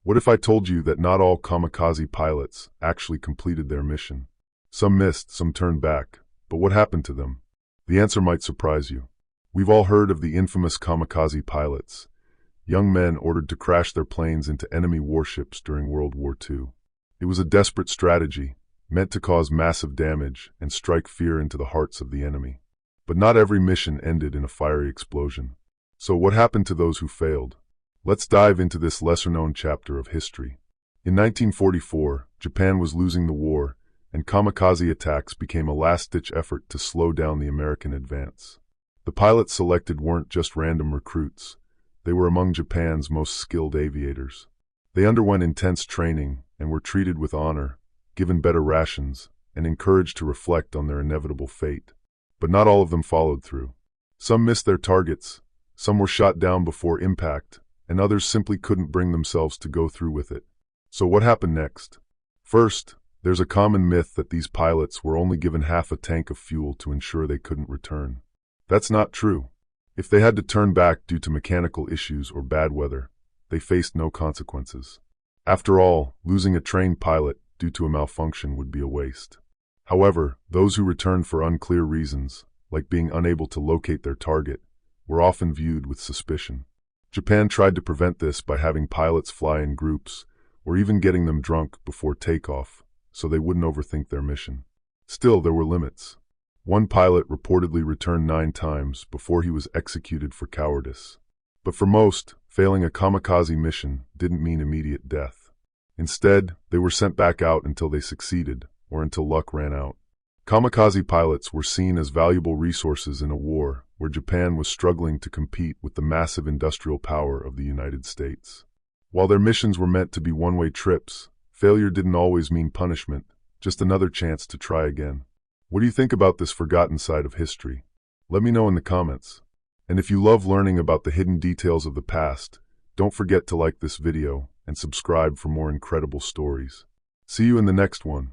What if I told you that not all kamikaze pilots actually completed their mission? Some missed, some turned back. But what happened to them? The answer might surprise you. We've all heard of the infamous kamikaze pilots, young men ordered to crash their planes into enemy warships during World War II. It was a desperate strategy, meant to cause massive damage and strike fear into the hearts of the enemy. But not every mission ended in a fiery explosion. So what happened to those who failed? Let's dive into this lesser-known chapter of history. In 1944, Japan was losing the war, and kamikaze attacks became a last-ditch effort to slow down the American advance. The pilots selected weren't just random recruits. They were among Japan's most skilled aviators. They underwent intense training and were treated with honor, given better rations, and encouraged to reflect on their inevitable fate. But not all of them followed through. Some missed their targets, some were shot down before impact, and others simply couldn't bring themselves to go through with it. So what happened next? First, there's a common myth that these pilots were only given half a tank of fuel to ensure they couldn't return. That's not true. If they had to turn back due to mechanical issues or bad weather, they faced no consequences. After all, losing a trained pilot due to a malfunction would be a waste. However, those who returned for unclear reasons, like being unable to locate their target, were often viewed with suspicion. Japan tried to prevent this by having pilots fly in groups, or even getting them drunk before takeoff, so they wouldn't overthink their mission. Still, there were limits. One pilot reportedly returned 9 times before he was executed for cowardice. But for most, failing a kamikaze mission didn't mean immediate death. Instead, they were sent back out until they succeeded, or until luck ran out. Kamikaze pilots were seen as valuable resources in a war where Japan was struggling to compete with the massive industrial power of the United States. While their missions were meant to be one-way trips, failure didn't always mean punishment, just another chance to try again. What do you think about this forgotten side of history? Let me know in the comments. And if you love learning about the hidden details of the past, don't forget to like this video and subscribe for more incredible stories. See you in the next one.